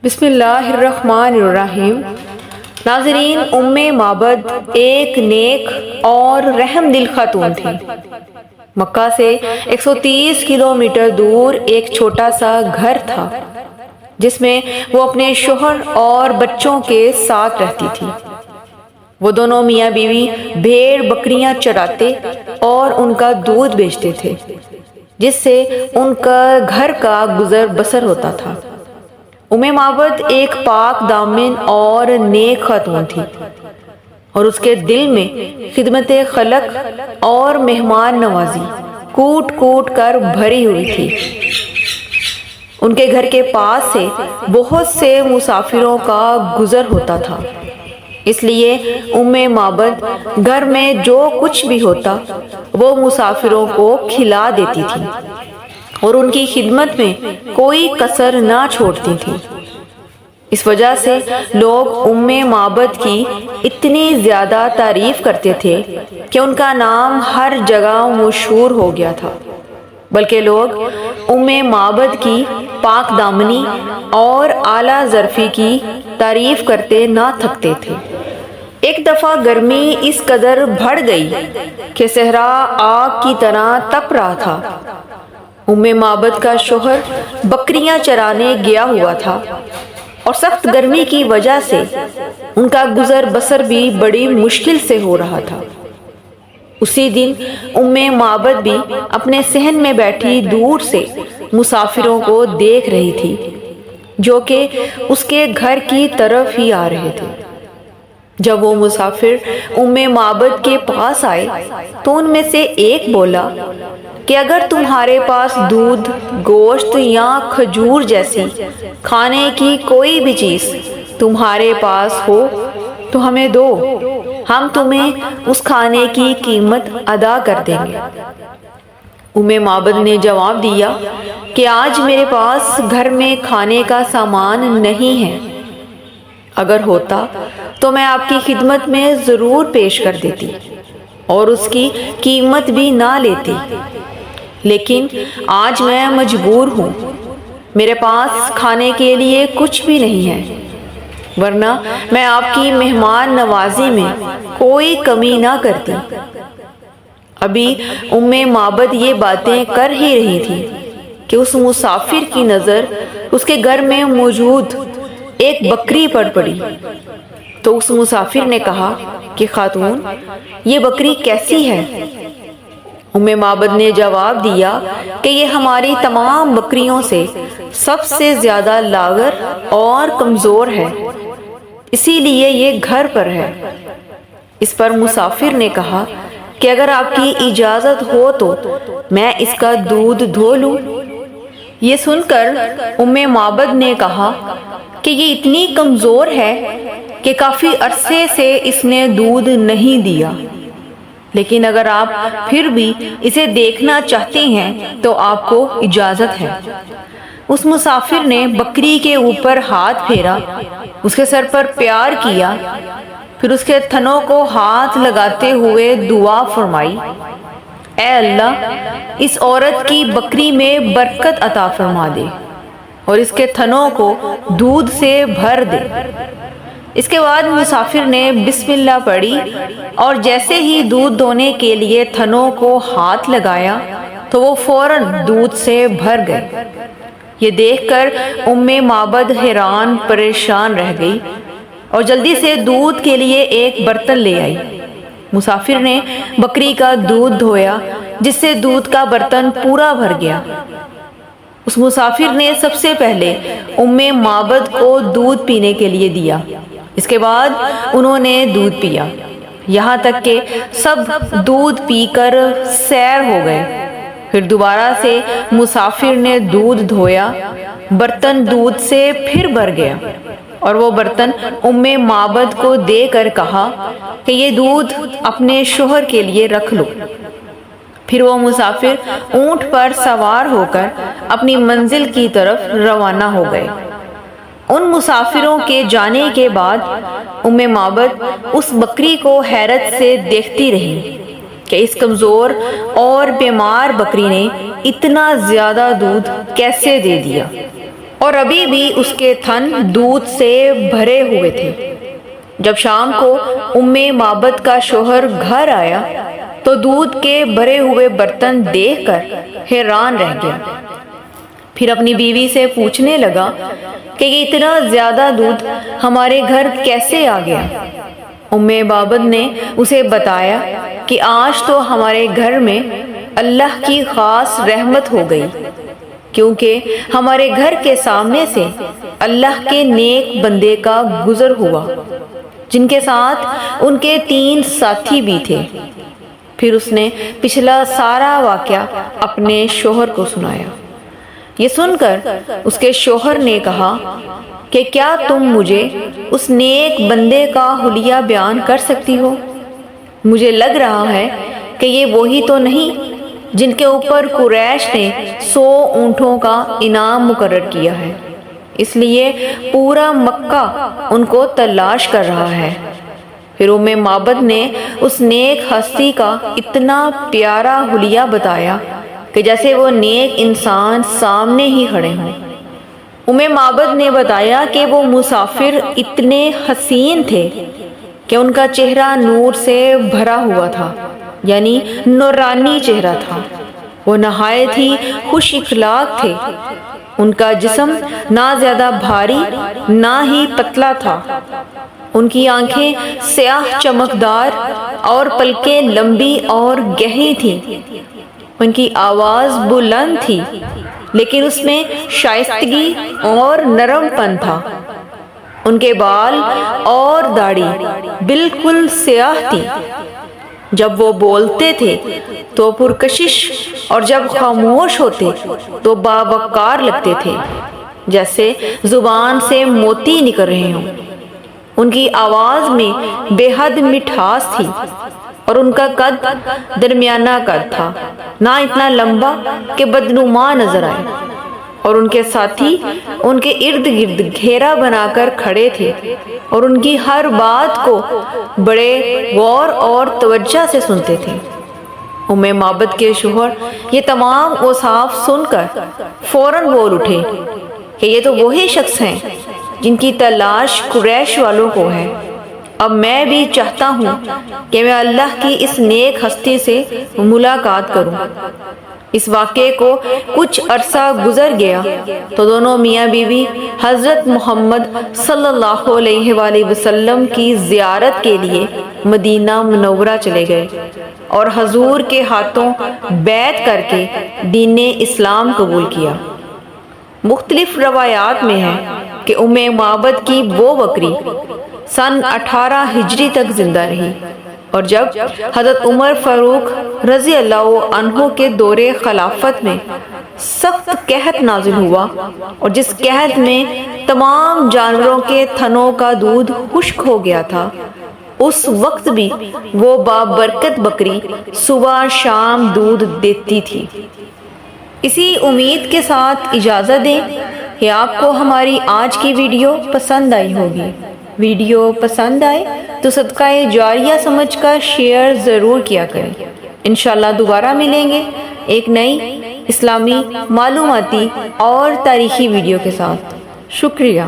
بسم اللہ الرحمن الرحیم۔ ناظرین، ام معبد ایک نیک اور رحم دل خاتون تھی۔ مکہ سے 130 کلومیٹر دور ایک چھوٹا سا گھر تھا جس میں وہ اپنے شوہر اور بچوں کے ساتھ رہتی تھی۔ وہ دونوں میاں بیوی بھیڑ بکریاں چراتے اور ان کا دودھ بیچتے تھے، جس سے ان کا گھر کا گزر بسر ہوتا تھا۔ ام معبد ایک پاک دامن اور نیک خاتون تھی اور اس کے دل میں خدمت خلق اور مہمان نوازی کوٹ کوٹ کر بھری ہوئی تھی۔ ان کے گھر کے پاس سے بہت سے مسافروں کا گزر ہوتا تھا، اس لیے ام معبد گھر میں جو کچھ بھی ہوتا وہ مسافروں کو کھلا دیتی تھی اور ان کی خدمت میں کوئی کسر نہ چھوڑتی تھی۔ اس وجہ سے لوگ ام معبد کی اتنی زیادہ تعریف کرتے تھے کہ ان کا نام ہر جگہ مشہور ہو گیا تھا، بلکہ لوگ ام معبد کی پاک دامنی اور اعلیٰ ظرفی کی تعریف کرتے نہ تھکتے تھے۔ ایک دفعہ گرمی اس قدر بڑھ گئی کہ صحرا آگ کی طرح تپ رہا تھا۔ ام معبد کا شوہر بکریاں چرانے گیا ہوا تھا اور سخت گرمی کی وجہ سے ان کا گزر بسر بھی بڑی مشکل سے ہو رہا تھا۔ اسی دن ام معبد بھی اپنے صحن میں بیٹھی دور سے مسافروں کو دیکھ رہی تھی جو کہ اس کے گھر کی طرف ہی آ رہے تھے۔ جب وہ مسافر ام معبد کے پاس آئے تو ان میں سے ایک بولا کہ اگر تمہارے پاس دودھ، گوشت یا کھجور جیسی کھانے کی کوئی بھی چیز تمہارے پاس ہو تو ہمیں دو، ہم تمہیں اس کھانے کی قیمت ادا کر دیں گے۔ ام معبد نے جواب دیا کہ آج میرے پاس گھر میں کھانے کا سامان نہیں ہے، اگر ہوتا تو میں آپ کی خدمت میں ضرور پیش کر دیتی اور اس کی قیمت بھی نہ لیتی، لیکن آج میں مجبور ہوں، میرے پاس کھانے کے لیے کچھ بھی نہیں ہے، ورنہ میں آپ کی مہمان نوازی میں کوئی کمی نہ کرتی۔ ابھی ام معبد یہ باتیں کر ہی رہی تھی کہ اس مسافر کی نظر اس کے گھر میں موجود ایک بکری پر پڑی۔ تو اس مسافر نے کہا کہ خاتون، یہ بکری کیسی ہے؟ ام معبد نے جواب دیا کہ یہ ہماری تمام بکریوں سے سب سے زیادہ لاغر اور کمزور ہے، اسی لیے یہ گھر پر ہے۔ اس پر مسافر نے کہا کہ اگر آپ کی اجازت ہو تو میں اس کا دودھ دھو لوں۔ یہ سن کر ام معبد نے کہا کہ یہ اتنی کمزور ہے کہ کافی عرصے سے اس نے دودھ نہیں دیا، لیکن اگر آپ پھر بھی اسے دیکھنا چاہتے ہیں تو آپ کو اجازت ہے۔ اس مسافر نے بکری کے اوپر ہاتھ پھیرا، اس کے سر پر پیار کیا، پھر اس کے تھنوں کو ہاتھ لگاتے ہوئے دعا فرمائی، اے اللہ، اس عورت کی بکری میں برکت عطا فرما دے اور اس کے تھنوں کو دودھ سے بھر دے۔ اس کے بعد مسافر نے بسم اللہ پڑھی اور جیسے ہی دودھ دونے کے لیے تھنوں کو ہاتھ لگایا تو وہ فوراً دودھ سے بھر گئے۔ یہ دیکھ کر ام معبد حیران پریشان رہ گئی اور جلدی سے دودھ کے لیے ایک برتن لے آئی۔ مسافر نے بکری کا دودھ دھویا جس سے دودھ کا برتن پورا بھر گیا۔ اس مسافر نے سب سے پہلے ام معبد کو دودھ پینے کے لیے دیا، اس کے بعد انہوں نے دودھ پیا، یہاں تک کہ سب دودھ پی کر سیر ہو گئے۔ پھر دوبارہ سے مسافر نے دودھ دھویا، برتن دودھ سے پھر بھر گیا اور وہ برتن ام معبد کو دے کر کہا کہ یہ دودھ اپنے شوہر کے لیے رکھ لو۔ پھر وہ مسافر اونٹ پر سوار ہو کر اپنی منزل کی طرف روانہ ہو گئے۔ ان مسافروں کے جانے کے بعد ام معبد اس بکری کو حیرت سے دیکھتی رہی کہ اس کمزور اور بیمار بکری نے اتنا زیادہ دودھ کیسے دے دیا اور ابھی بھی اس کے تھن دودھ سے بھرے ہوئے تھے۔ جب شام کو ام معبد کا شوہر گھر آیا تو دودھ کے بھرے ہوئے برتن دیکھ کر حیران رہ گیا۔ پھر اپنی بیوی سے پوچھنے لگا کہ یہ اتنا زیادہ دودھ ہمارے گھر کیسے آ گیا؟ ام معبد نے اسے بتایا کہ آج تو ہمارے گھر میں اللہ کی خاص رحمت ہو گئی، کیونکہ ہمارے گھر کے سامنے سے اللہ کے نیک بندے کا گزر ہوا، جن کے ساتھ ان کے 3 ساتھی بھی تھے۔ پھر اس نے پچھلا سارا واقعہ اپنے شوہر کو سنایا۔ یہ سن کر اس کے شوہر نے کہا کہ کیا تم مجھے اس نیک بندے کا حلیہ بیان کر سکتی ہو؟ مجھے لگ رہا ہے کہ یہ وہی تو نہیں جن کے اوپر قریش نے 100 اونٹوں کا انعام مقرر کیا ہے، اس لیے پورا مکہ ان کو تلاش کر رہا ہے۔ پھر ام معبد نے اس نیک ہستی کا اتنا پیارا حلیہ بتایا کہ جیسے وہ نیک انسان سامنے ہی کھڑے ہوں۔ ام معبد نے بتایا کہ وہ مسافر اتنے حسین تھے کہ ان کا چہرہ نور سے بھرا ہوا تھا، یعنی نورانی چہرہ تھا۔ وہ نہایت ہی خوش اخلاق تھے۔ ان کا جسم نہ زیادہ بھاری نہ ہی پتلا تھا۔ ان کی آنکھیں سیاہ چمکدار اور پلکیں لمبی اور گہری تھیں۔ ان کی آواز بلند تھی، لیکن اس میں شائستگی اور نرم پن تھا۔ ان کے بال اور داڑھی بالکل سیاہ تھی۔ جب وہ بولتے تھے تو پرکشش، اور جب خاموش ہوتے تو باوقار لگتے تھے، جیسے زبان سے موتی نکل رہے ہوں۔ ان کی آواز میں بے حد مٹھاس تھی، اور ان کا قد درمیانہ قد تھا، نہ اتنا لمبا کہ بدنما نظر آئے۔ اور ان کے ساتھی ان کے ارد گرد گھیرا بنا کر کھڑے تھے، اور ان کی ہر بات کو بڑے غور اور توجہ سے سنتے تھے۔ ام معبد کے شوہر یہ تمام اوصاف سن کر فوراً بول اٹھے کہ یہ تو وہی شخص ہیں جن کی تلاش قریش والوں کو ہے۔ اب میں بھی چاہتا ہوں کہ میں اللہ کی اس نیک ہستی سے ملاقات کروں۔ اس واقعے کو کچھ عرصہ گزر گیا تو دونوں میاں بیوی حضرت محمد صلی اللہ علیہ وآلہ وسلم کی زیارت کے لیے مدینہ منورہ چلے گئے، اور حضور کے ہاتھوں بیعت کر کے دین اسلام قبول کیا۔ مختلف روایات میں ہے کہ ام معبد کی وہ بکری سن 18 ہجری تک زندہ رہی، اور جب حضرت عمر فاروق رضی اللہ عنہ کے دور خلافت میں سخت قحط نازل ہوا، اور جس قحط میں تمام جانوروں کے تھنوں کا دودھ خشک ہو گیا تھا، اس وقت بھی وہ بابرکت بکری صبح شام دودھ دیتی تھی۔ اسی امید کے ساتھ اجازت دیں کہ آپ کو ہماری آج کی ویڈیو پسند آئی ہوگی۔ ویڈیو پسند آئے تو صدقہ جاریہ سمجھ کر شیئر ضرور کیا کریں۔ انشاءاللہ دوبارہ ملیں گے ایک نئی اسلامی معلوماتی اور تاریخی ویڈیو کے ساتھ۔ شکریہ۔